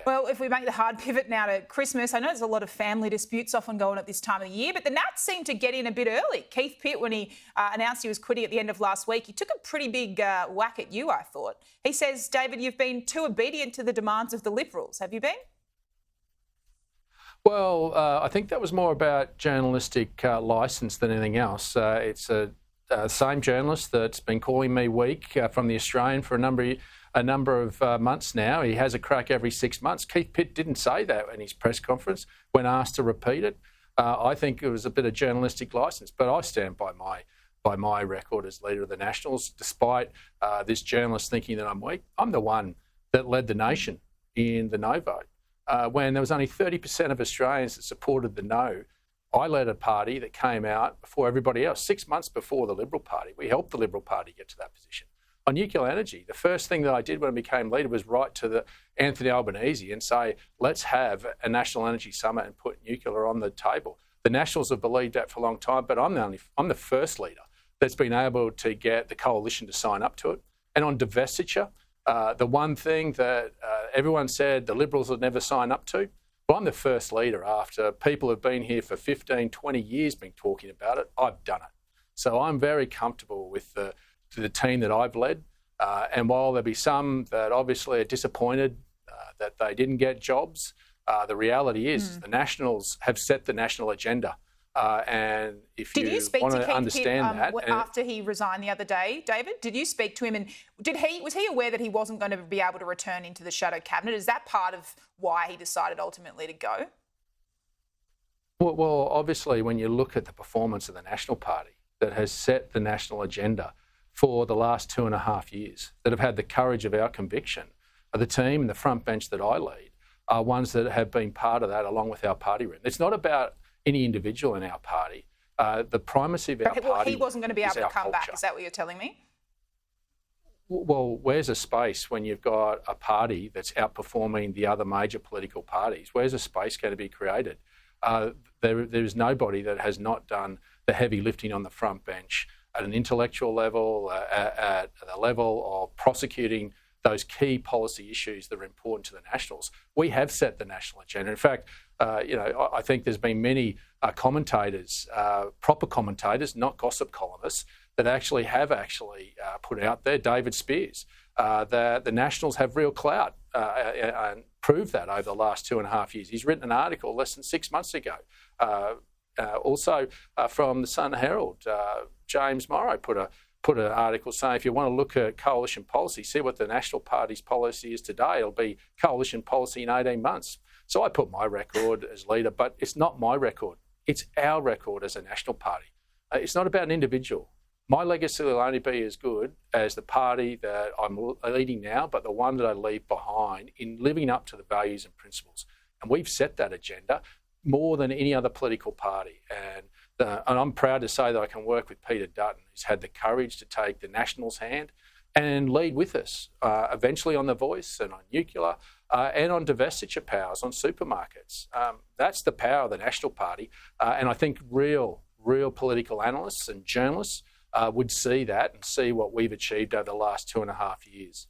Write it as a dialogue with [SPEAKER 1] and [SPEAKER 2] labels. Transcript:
[SPEAKER 1] Well, if we make the hard pivot now to Christmas, I know there's a lot of family disputes often going at this time of the year, but the Nats seemed to get in a bit early. Keith Pitt, when he announced he was quitting at the end of last week, he took a pretty big whack at you, I thought. He says, David, you've been too obedient to the demands of the Liberals. Have you been?
[SPEAKER 2] Well, I think that was more about journalistic licence than anything else. It's the same journalist that's been calling me weak from the Australian for a number of months now. He has a crack every 6 months. Keith Pitt didn't say that in his press conference when asked to repeat it. I think it was a bit of journalistic licence, but I stand by my record as leader of the Nationals. Despite this journalist thinking that I'm weak, I'm the one that led the nation in the no vote. When there was only 30% of Australians that supported the no, I led a party that came out before everybody else, 6 months before the Liberal Party. We helped the Liberal Party get to that position. On nuclear energy, the first thing that I did when I became leader was write to the Anthony Albanese and say, let's have a national energy summit and put nuclear on the table. The Nationals have believed that for a long time, but I'm the first leader that's been able to get the coalition to sign up to it. And on divestiture, the one thing that everyone said the Liberals would never sign up to, well, I'm the first leader after people have been here for 15, 20 years been talking about it. I've done it. So I'm very comfortable with the team that I've led. And while there'll be some that obviously are disappointed that they didn't get jobs, the reality is the Nationals have set the national agenda. And if you want to understand that,
[SPEAKER 1] after he resigned the other day, David, did you speak to him, and was he aware that he wasn't going to be able to return into the shadow cabinet? Is that part of why he decided ultimately to go?
[SPEAKER 2] Well, obviously, when you look at the performance of the National Party that has set the national agenda for the last 2.5 years, that have had the courage of our conviction, the team and the front bench that I lead are ones that have been part of that along with our party room. It's not about any individual in our party. The primacy of our party.
[SPEAKER 1] Well, he wasn't going to be able to come back. Is that what you're telling me?
[SPEAKER 2] Well, where's a space when you've got a party that's outperforming the other major political parties? Where's a space going to be created? There's nobody that has not done the heavy lifting on the front bench at an intellectual level, at the level of prosecuting those key policy issues that are important to the Nationals. We have set the national agenda. In fact, I think there's been many commentators, proper commentators, not gossip columnists, that have put out there, David Spears, that the Nationals have real clout and proved that over the last 2.5 years. He's written an article less than 6 months ago. Also from the Sun Herald, James Morrow put an article saying if you want to look at coalition policy, see what the National Party's policy is today. It'll be coalition policy in 18 months. So I put my record as leader, but it's not my record. It's our record as a National Party. It's not about an individual. My legacy will only be as good as the party that I'm leading now, but the one that I leave behind in living up to the values and principles. And we've set that agenda more than any other political party. And I'm proud to say that I can work with Peter Dutton, who's had the courage to take the Nationals' hand and lead with us, eventually on The Voice and on nuclear and on divestiture powers on supermarkets. That's the power of the National Party. And I think real political analysts and journalists would see that and see what we've achieved over the last 2.5 years.